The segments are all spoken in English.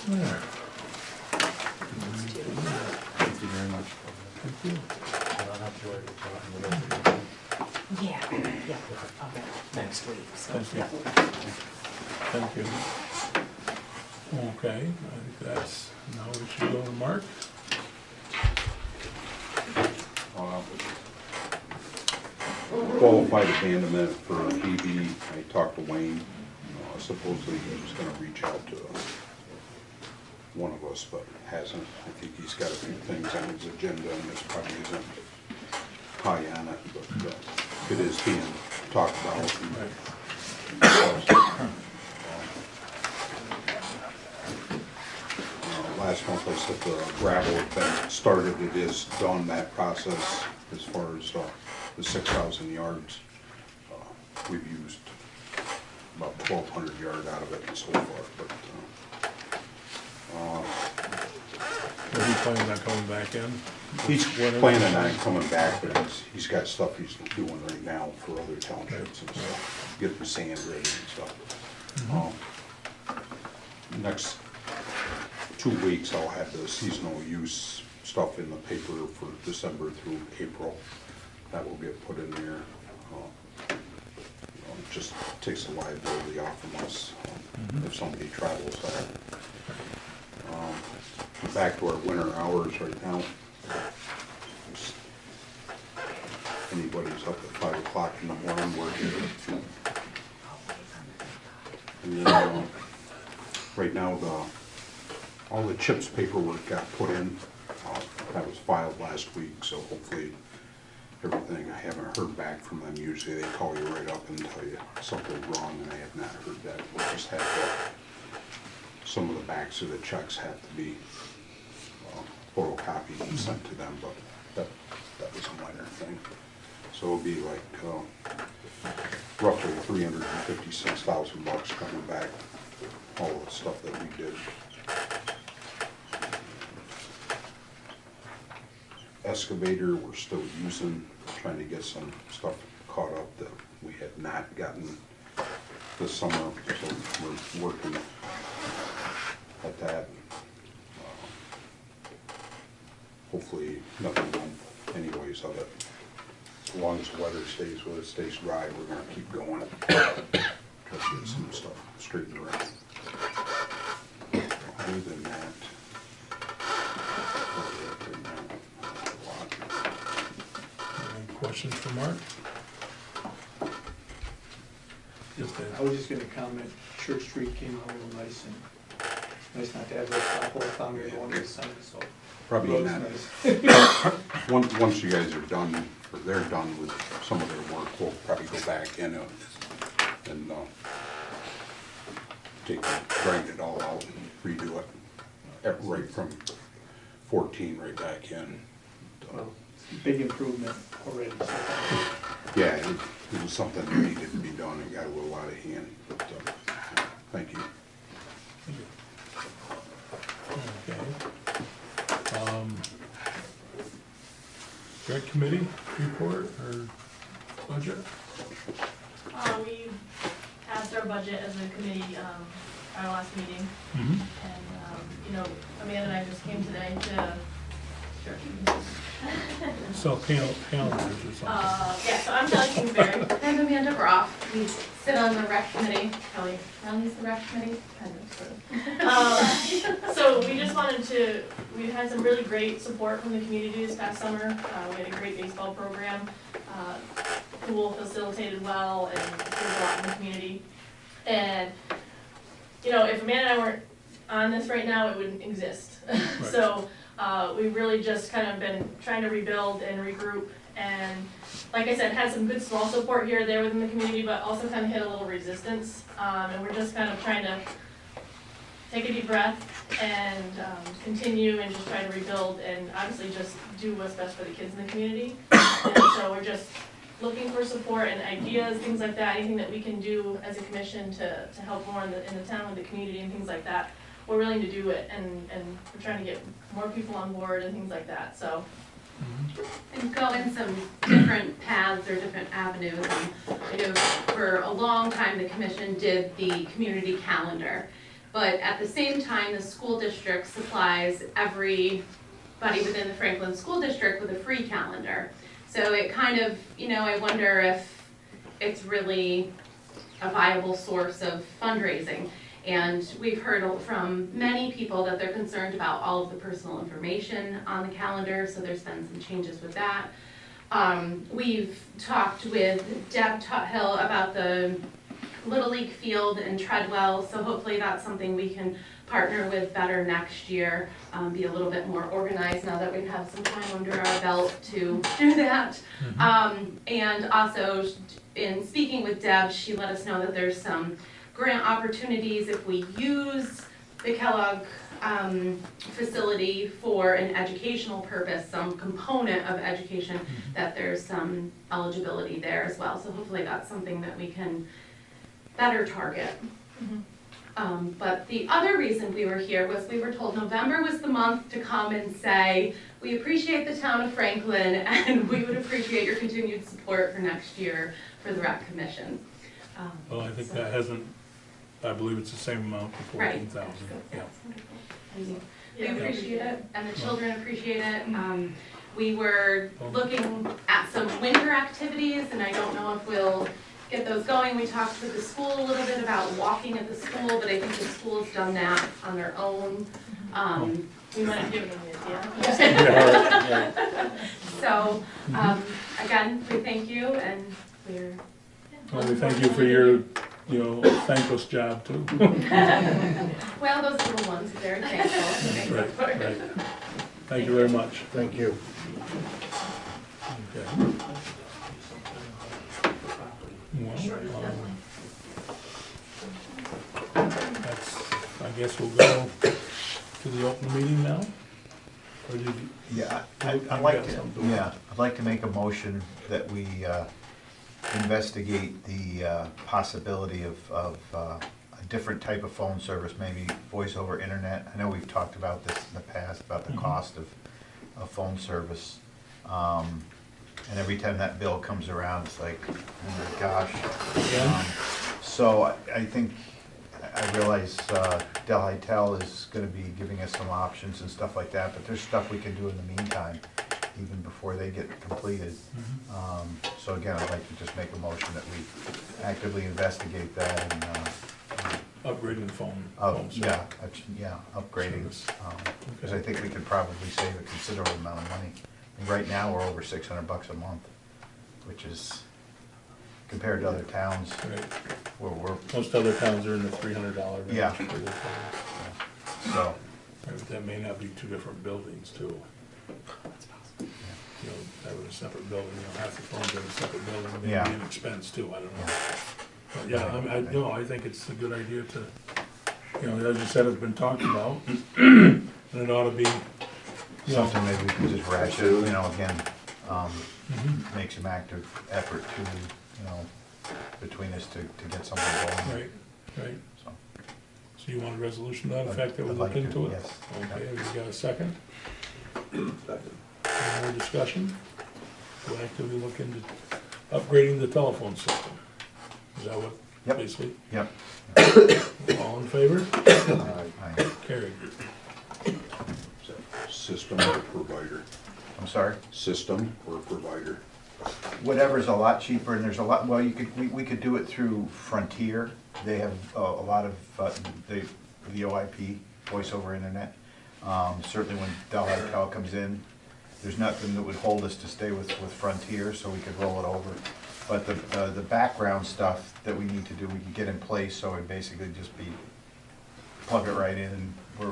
There. Thank you very much. Thank you. I don't have to worry about Yeah, okay, next week, so. Thank you. Thank you. Okay, I think that's, now we should go to Mark. Qualified abandonment for BB. I talked to Wayne. Supposedly he was gonna reach out to one of us, but hasn't. I think he's got a few things on his agenda and this probably isn't high on it, but it is being talked about. Last month I said the gravel had been started. It is done, that process, as far as the 6,000 yards. We've used about 1,200 yards out of it so far, but Are you planning on coming back in? he's planning on coming back, but he's got stuff he's doing right now for other townships and stuff, getting sand ready and stuff. Next 2 weeks I'll have the seasonal use stuff in the paper for December through April. That will get put in there. Just takes the liability off from us if somebody travels that. Back to our winter hours right now. Anybody's up at 5 o'clock in the morning working. And, right now, all the CHIPS paperwork got put in. That was filed last week, so hopefully everything. I haven't heard back from them. Usually they call you right up and tell you something's wrong, and I have not heard that. We just have to, some of the backs of the checks have to be photocopied and sent to them, but that was a minor thing. So it'll be like roughly $356,000 coming back, all of the stuff that we did. Excavator we're still using, trying to get some stuff caught up that we had not gotten this summer, so we're working at that. Hopefully nothing wrong anyways of it. As long as the weather stays with it, stays dry, we're gonna keep going. Try to get some stuff straightened around. Other than that, Any questions for Mark? Just I was just gonna comment, Church Street came out real nice, and nice not to have those potholes down there going to the center, so. probably road's not. nice. Once you guys are done, or they're done with some of their work, we'll probably go back in and grind it all out and redo it, right from 14 right back in. Well, big improvement already, so. Yeah, it was something that needed to be done and got a little out of hand, but thank you. Okay. Grant committee report or budget? We passed our budget as a committee, our last meeting, and, you know, Amanda and I just came today to, So calendars or something? yeah, so I'm Kelly Kingsbury. I'm Amanda Groff. We sit on the rec committee. Kelly runs the rec committee, kind of, sort of. So we just wanted to, we had some really great support from the community this past summer. We had a great baseball program. Pool facilitated well, and there's a lot in the community. And, you know, if Amanda and I weren't on this right now, it wouldn't exist. Right. So we've really just kind of been trying to rebuild and regroup, and like I said, had some good small support here or there within the community, but also kind of hit a little resistance. And we're just kind of trying to take a deep breath and continue and just try to rebuild and obviously just do what's best for the kids in the community. And so we're just looking for support and ideas, things like that, anything that we can do as a commission to help more in the town and the community and things like that. We're willing to do it, and we're trying to get more people on board and things like that, so. And go in some different paths or different avenues. I know for a long time the commission did the community calendar. But at the same time, the school district supplies everybody within the Franklin School District with a free calendar. So it kind of, I wonder if it's really a viable source of fundraising. And we've heard from many people that they're concerned about all of the personal information on the calendar, so there's been some changes with that. We've talked with Deb Tuthill about the Little League field in Treadwell, so hopefully that's something we can partner with better next year, be a little bit more organized now that we have some time under our belt to do that. And also, in speaking with Deb, she let us know that there's some grant opportunities if we use the Kellogg facility for an educational purpose, some component of education, that there's some eligibility there as well. So hopefully that's something that we can better target. But the other reason we were here was we were told November was the month to come and say, we appreciate the town of Franklin and we would appreciate your continued support for next year for the rec commission. Well, I think that hasn't, I believe it's the same amount, the Right. 14,000. Yeah. And we appreciate it, and the children appreciate it. We were looking at some winter activities, and I don't know if we'll get those going. We talked with the school a little bit about walking at the school, but I think the school's done that on their own. We might have given them the idea. So, again, we thank you, and we're. Well, we thank you for your, thankless job too. Well, those little ones are very thankful. Right, right. Thank you very much. Thank you. Okay. Well, I guess we'll go to the open meeting now? Or did you? Yeah, I'd I'd like to make a motion that we investigate the possibility of a different type of phone service, maybe voice over internet. I know we've talked about this in the past, about the cost of phone service. And every time that bill comes around, it's like, oh my gosh. So I think, I realize Del Hytel is gonna be giving us some options and stuff like that, but there's stuff we can do in the meantime, even before they get completed. So again, I'd like to just make a motion that we actively investigate that and, Upgrading the phone. upgrading, Service. because I think we could probably save a considerable amount of money. And right now, we're over $600 a month, which is, compared to other towns, Right. we're, Most other towns are in the $300 range. Yeah. for their phones. so, Right, that may not be two different buildings too. Having a separate building, half the phones in a separate building, may Yeah. be an expense too, I don't know. yeah. But yeah, I think it's a good idea to, as you said, it's been talked about, and it ought to be, Something maybe we can just ratchet, again, make some active effort to, between us to get something going. right. So, So you want a resolution to that effect that we I'd look like to, into it? yes. Okay, we got a second? Any more discussion? We'll actively look into upgrading the telephone system. Is that what, Yep. basically? Yep. All in favor? Aye. Carried. System or provider? I'm sorry? System or provider? Whatever's a lot cheaper, and there's a lot, well, we could do it through Frontier. They have a lot of, the VoIP, voice over internet. Certainly when Del Hytel comes in, there's nothing that would hold us to stay with Frontier, so we could roll it over. But the background stuff that we need to do, we could get in place, so it'd basically just be, plug it right in, and we're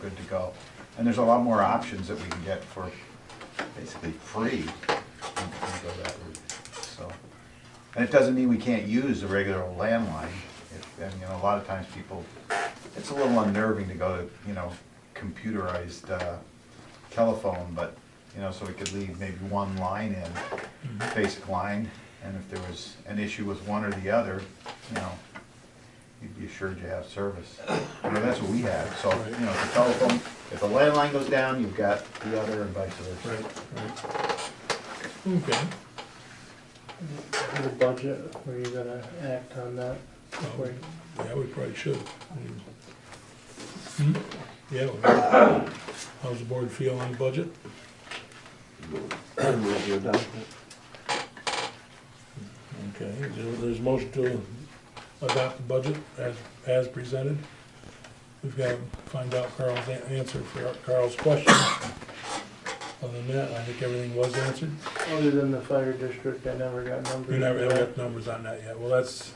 good to go. And there's a lot more options that we can get for basically free. We can go that route, so. And it doesn't mean we can't use the regular old landline. A lot of times people, it's a little unnerving to go to, computerized telephone, but, so we could leave maybe one line in, basic line, and if there was an issue with one or the other, you'd be assured you have service. That's what we had, so, if the telephone, if the landline goes down, you've got the other and vice versa. Right. Okay. The budget, were you gonna act on that? Yeah, we probably should. Yeah, well, how's the board feel on the budget? Okay, there's a motion to adopt the budget as presented. We've got to find out Carl's answer for Carl's question. Other than that, I think everything was answered. Other than the fire district, I never got numbers. We never got numbers on that yet. Well, that's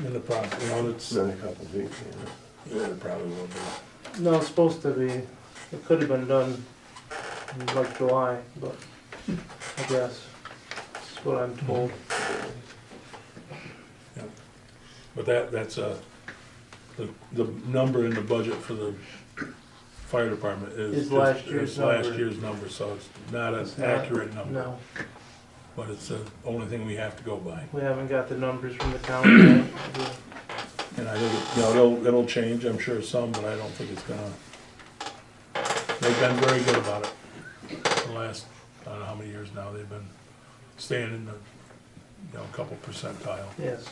in the process, you know, it's. In a couple of weeks, Yeah, it probably will be. No, it's supposed to be, it could have been done in like July, but I guess that's what I'm told. But that's the number in the budget for the fire department Is last year's is last number. year's number, so it's not an It's not- accurate number. No, But it's the only thing we have to go by. we haven't got the numbers from the county yet. And I think, you know, it'll change, I'm sure some, but I don't think it's gonna. They've been very good about it. The last, I don't know how many years now, they've been staying in the, you know, couple percentile. Yes,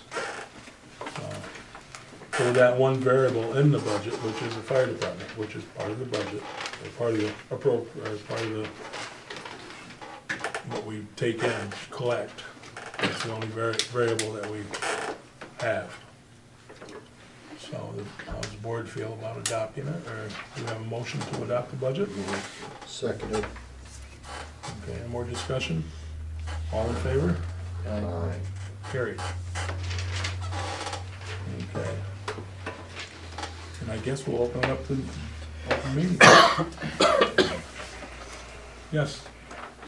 So that one variable in the budget, which is the fire department, which is part of the budget, or part of the or part of the, what we take in, collect, it's the only variable that we have. So, how does the board feel about adopting it, or do we have a motion to adopt the budget? Seconded. Okay, any more discussion? All in favor? Aye. Carried. Okay. And I guess we'll open it up to open meeting. Yes,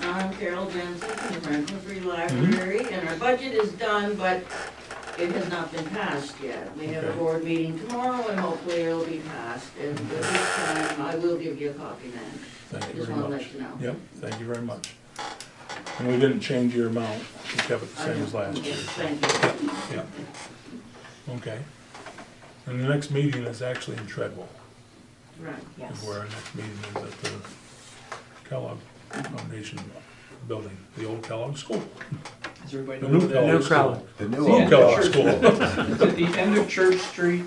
I'm Carol Jensen from the Franklin Free Library, and our budget is done, but it has not been passed yet. We have a Okay. board meeting tomorrow, and hopefully it'll be passed, and at this time, I will give you a copy then. thank I you just very wanna much. let you know. Yep, thank you very much. And we didn't change your amount, we kept it the I same know. as last year. Yes, thank you. Yeah. Okay. And the next meeting is actually in Treadwell, Right. is where our next meeting is at the Kellogg Foundation building, the old Kellogg School. Does everybody The know new where that Kellogg is? School. The It's new the end Kellogg of Church- School. It's at the end of Church Street.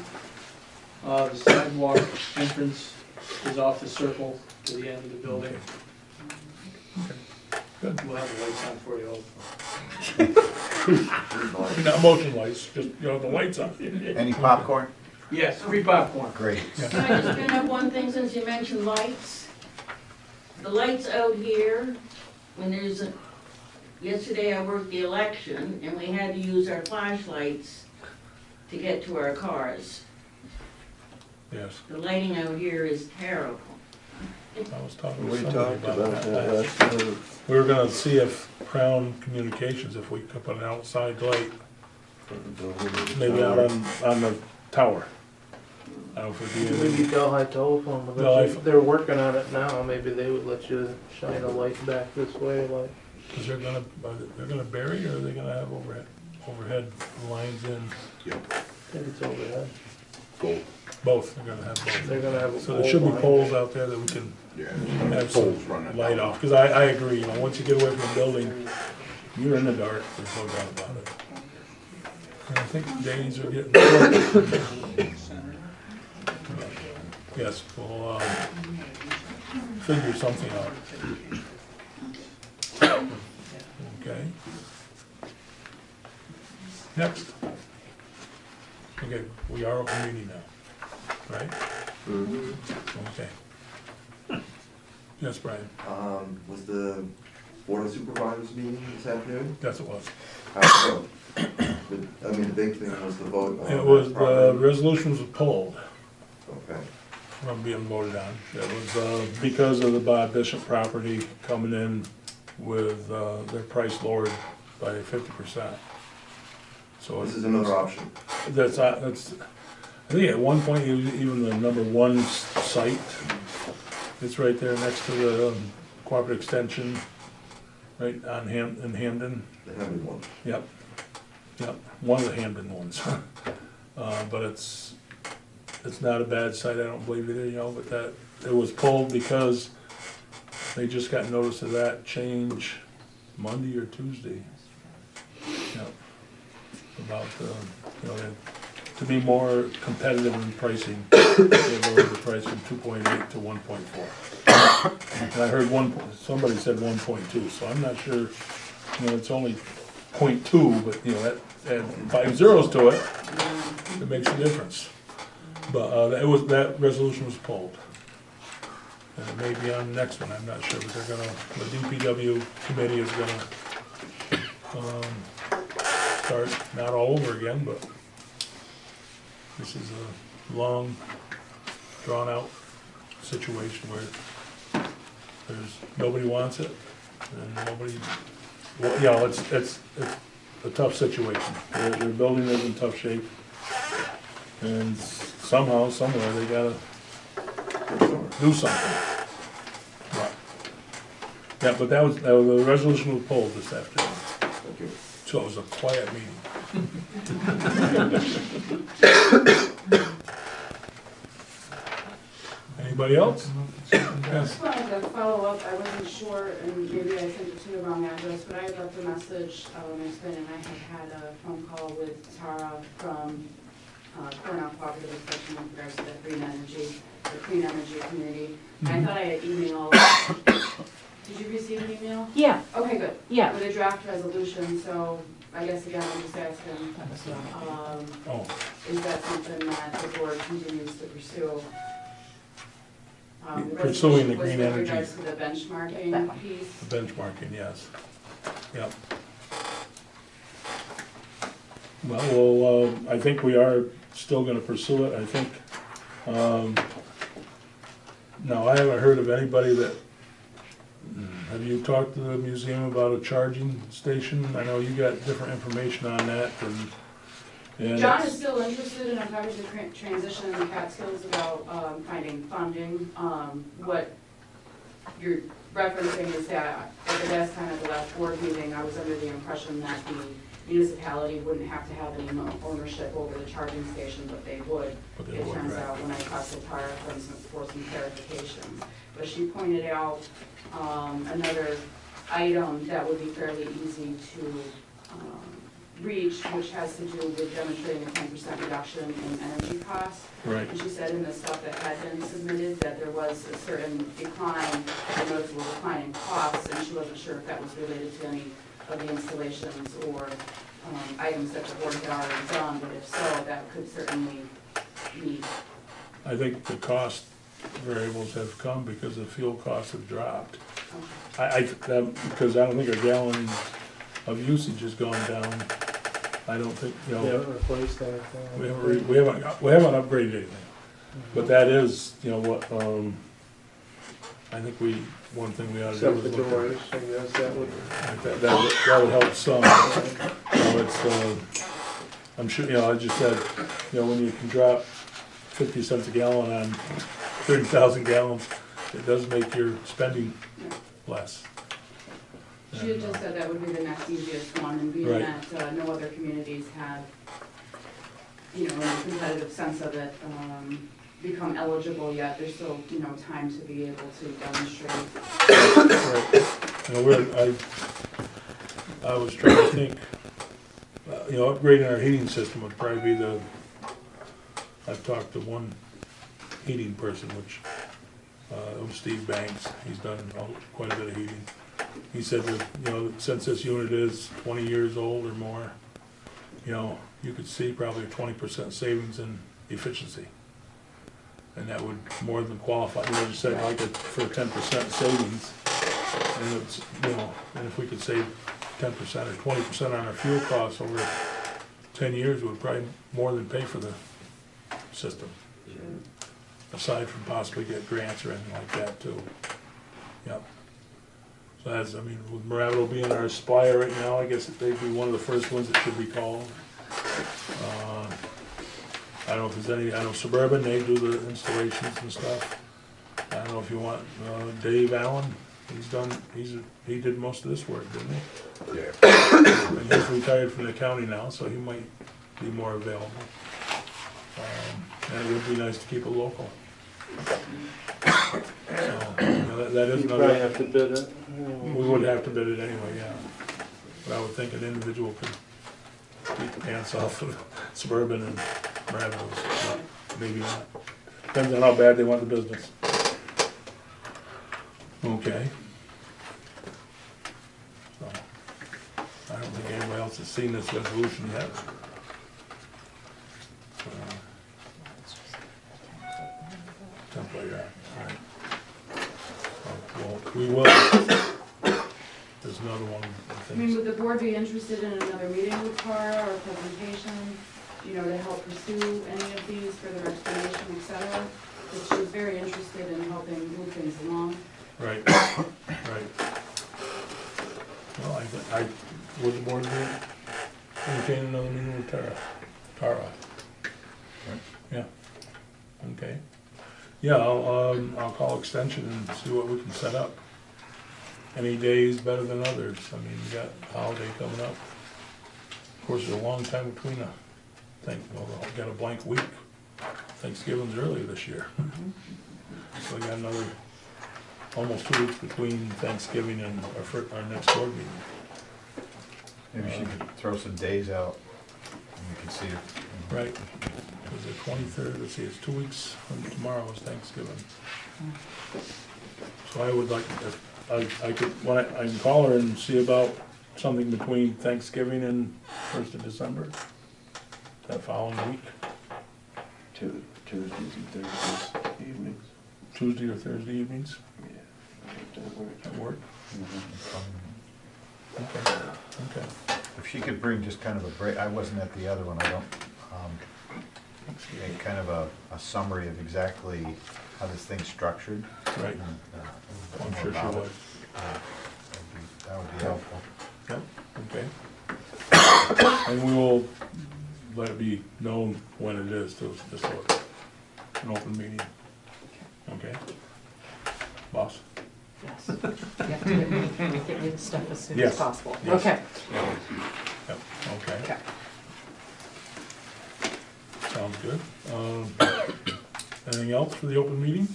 The sidewalk entrance is off the circle to the end of the building. Good. We'll have the lights on for you all. Not motion lights, just, you know, the lights on. Any popcorn? Yes, free popcorn. Great. Can I just bring up one thing since you mentioned lights? The lights out here, when there's a, yesterday I worked the election and we had to use our flashlights to get to our cars. Yes, The lighting out here is terrible. I was talking We to somebody talked about about that. that last time. We were gonna see if Crown Communications, if we could put an outside light, maybe out on the tower. I don't know if it'd be maybe any, Delhi Telephone, but Delhi- they're working on it now, maybe they would let you shine a light back this way, like. cause they're gonna bury, or are they gonna have overhead lines in? Yep. I think it's overhead. Gold. Both, they're gonna have both. They're gonna have a So there should be pole line. poles out there that we can Yeah, have poles some running light down. off, cause I agree, you know, once you get away from the building, you're in the dark, there's no doubt about it. And I think days are getting short. Yes, we'll, figure something out. Okay. Next. Okay, we are open meeting now, right? Okay. Yes, Brian, Was the Board of Supervisors meeting this afternoon? that's what it was. How so? I mean, the big thing was the vote on It was, that the property. resolution was pulled Okay, from being voted on. It was because of the Bob Bishop property coming in with their price lowered by 50%. So this is another option. that's, I think at one point, it was even the number one site. It's right there next to the Cooperative Extension, right on in Hamden. The Hammond one. Yep, yep, one of the Hamden ones. But it's not a bad site, I don't believe either, you know, but that, it was pulled because they just got notice of that change Monday or Tuesday. Yep. About, you know, to be more competitive in pricing. they lowered the price from 2.8 to 1.4. And I heard somebody said 1.2, so I'm not sure, it's only 0.2, but, add 5 zeros to it, it makes a difference. But, that resolution was pulled. And it may be on the next one, I'm not sure, but the DPW committee is gonna, start, not all over again, but this is a long, drawn-out situation where nobody wants it, and nobody, it's a tough situation. Their building is in tough shape, and somehow, somewhere, they gotta do something. But the resolution was pulled this afternoon. So it was a quiet meeting. Anybody else? I Yes. just wanted to follow up, I wasn't sure, and maybe I sent it to the wrong address, but I had left a message, my husband and I had a phone call with Tara from Cornell Cooperative Extension with regards to the clean energy community. And I thought I had emailed, did you receive an email? Yeah, Okay, good. yeah. With a draft resolution, so I guess again, I'm just asking, is that something that the board continues to pursue? Pursuing the resolution green was energy. with regards to the benchmarking piece. The benchmarking, yes. Yep. Well, I think we are still gonna pursue it, I think. Now, I haven't heard of anybody that, have you talked to the museum about a charging station? I know you got different information on that, and John it's- is still interested in a part of the transition in the Catskills about finding funding. What you're referencing is that at the last time at the last board meeting, I was under the impression that the municipality wouldn't have to have any ownership over the charging station, but they would. It turns out when I talked to Tara for some clarifications. But she pointed out another item that would be fairly easy to reach, which has to do with demonstrating a 10% reduction in energy costs. Right. And she said in the stuff that had been submitted that there was a certain decline, a noticeable decline in costs, and she wasn't sure if that was related to any of the installations or items that the board had already done, but if so, that could certainly meet. I think the cost variables have come because the fuel costs have dropped. Because I don't think our gallon of usage has gone down. I don't think, They haven't replaced anything. we haven't upgraded anything. But that is, what, I think one thing we ought to do Except is the look doors, I guess that would. that would help some. It's, I'm sure, I just said, when you can drop 50 cents a gallon on 30,000 gallons, it does make your spending less. She had just said that would be the next easiest one, and being Right. that no other communities have, in a competitive sense of it, become eligible yet, there's still, time to be able to demonstrate. Right. I was trying to think, upgrading our heating system would probably be I've talked to one heating person, which, was Steve Banks. He's done quite a bit of heating. He said that, since this unit is 20 years old or more, you could see probably a 20% savings in efficiency. And that would more than qualify, just said for a 10% savings. And it's, and if we could save 10% or 20% on our fuel costs over 10 years, it would probably more than pay for the system. Aside from possibly get grants or anything like that too. Yep. So that's, with Moravito being our supplier right now, I guess they'd be one of the first ones that should be called. I don't know if there's any, I know Suburban, they do the installations and stuff. I don't know if you want, Dave Allen, he did most of this work, didn't he? Yeah. And he's retired from the county now, so he might be more available. And it would be nice to keep it local. So, that is You another. probably have to bid it. We would have to bid it anyway, yeah. But I would think an individual could keep the pants off of Suburban and Moravito's, but maybe not. Depends on how bad they want the business. Okay. So, I don't think anybody else has seen this resolution yet. Template, yeah, right. Well, we will, there's another one, I I mean, think. would the board be interested in another meeting with Tara or presentation, you know, to help pursue any of these, further explanation, et cetera? Because she was very interested in helping move things along. Right, right. Well, I, would the board be entertain another meeting with Tara? Yeah, okay. Yeah, I'll call extension and see what we can set up. Any days better than others, I mean, you got holiday coming up. Of course, there's a long time between we've got a blank week. Thanksgiving's early this year. So we got another, almost 2 weeks between Thanksgiving and our next board meeting. Maybe she could throw some days out, and we could see it. Right. It was the 23rd, let's see, it's 2 weeks from tomorrow is Thanksgiving. So I would like, if I could, I can call her and see about something between Thanksgiving and 1st of December, that following week, Tuesdays and Thursdays evenings. Tuesday or Thursday evenings, Yeah, that works. at work. Mm-hmm. Okay, okay. If she could bring just kind of a break, I wasn't at the other one, I don't, kind of a summary of exactly how this thing's structured. Right, and, I'm more sure she about would. it. That would be helpful. Yep, okay. And we will let it be known when it is, to this an open meeting. Okay? Boss? Yes. You have to get me the stuff as soon Yes. as possible. Yes. Okay. Yep, okay. Okay. Sounds good. Anything else for the open meeting?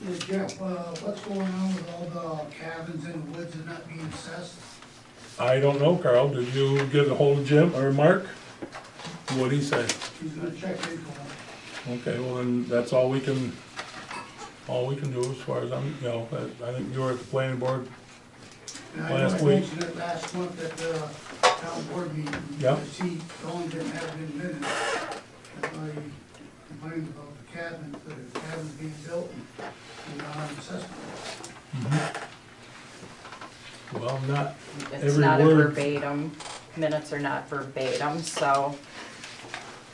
Yeah, Jeff, what's going on with all the cabins in the woods and not being assessed? I don't know, Carl. Did you get a hold of Jim or Mark? What'd he say? He's gonna check into them. Okay, well then, that's all we can do as far as I'm, I think you were at the planning board. And I know Last I week. mentioned it last month at the town board meeting. Yeah. The seat only didn't have it in minutes. That's why he complained about the cabins, that the cabins being built and not on assessment. Well, not It's every not a word. verbatim, minutes are not verbatim, so,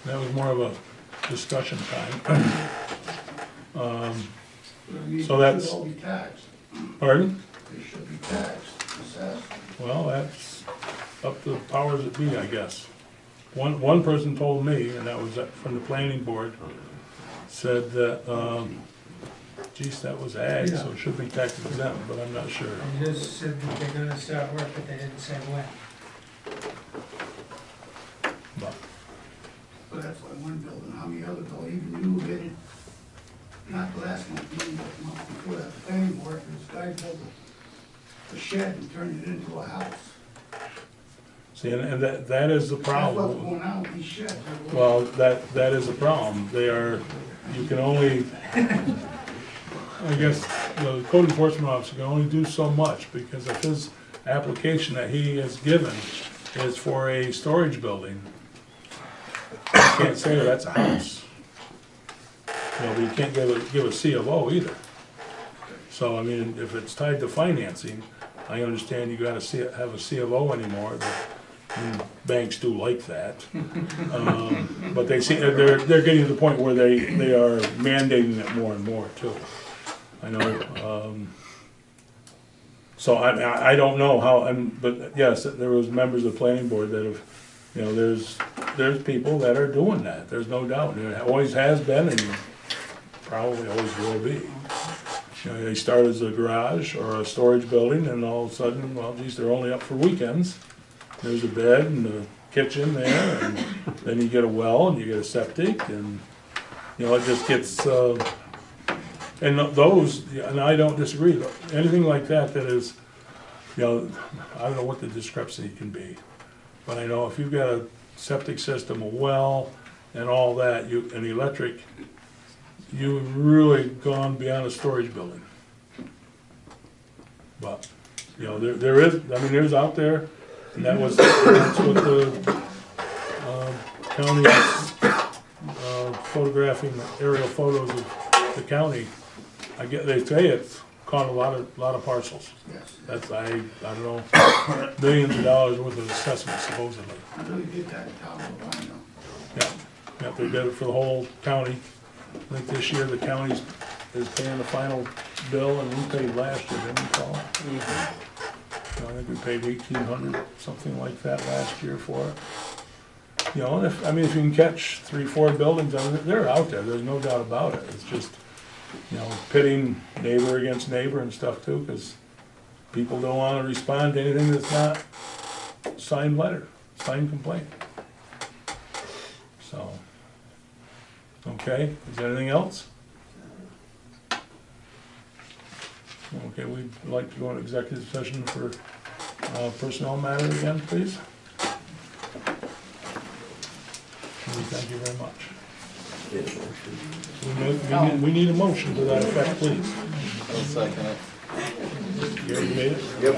That was more of a discussion time. But I mean, So they that's- should all be taxed. Pardon? They should be taxed, assessed. Well, that's up to the powers that be, I guess. One person told me, and that was from the planning board, said that, geez, that was ag, so it should be tax exempt, but I'm not sure. They just said that they're gonna start work, but they didn't say when. But, But that's why one building, how many others, I'll even you did it, not the last month, meeting, but the month before that, the planning board, this guy built a shed and turned it into a house. see, and that is the That's what's problem. going on with these sheds. Well, that is a problem. They are, you can only, I guess, the code enforcement officer can only do so much, because if his application that he has given is for a storage building, you can't say that's a house. But you can't give a C of O either. So, I mean, if it's tied to financing, I understand you gotta have a C of O anymore, but banks do like that. But they see, they're getting to the point where they are mandating it more and more too. I know, so I don't know how, but yes, there was members of the planning board that have, there's people that are doing that, there's no doubt. There always has been and probably always will be. They start as a garage or a storage building and all of a sudden, well, geez, they're only up for weekends. There's a bed and a kitchen there, and then you get a well and you get a septic, and, it just gets, and those, and I don't disagree, anything like that is, I don't know what the discrepancy can be, but I know if you've got a septic system, a well, and all that, and electric, you've really gone beyond a storage building. But, you know, there is, I mean, there's out there, and that's what the, county, photographing aerial photos of the county. They say it's caught a lot of parcels. Yes. That's, I don't know, millions of dollars worth of assessments supposedly. I know you did that in town, but I know. Yeah, they did it for the whole county. I think this year the county is paying the final bill, and we paid last year, didn't we, Paul? I think we paid $1,800, something like that last year for it. You know, and if you can catch 3, 4 buildings, I mean, they're out there, there's no doubt about it. It's just, you know, pitting neighbor against neighbor and stuff too, because people don't want to respond to anything that's not signed letter, signed complaint. So, okay, is there anything else? Okay, we'd like to go into executive session for personnel matter again, please. Thank you very much. We need a motion to that effect, please. I'll second it. You already made it? Yep.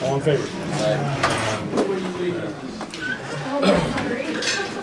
All in favor? Oh, that's great.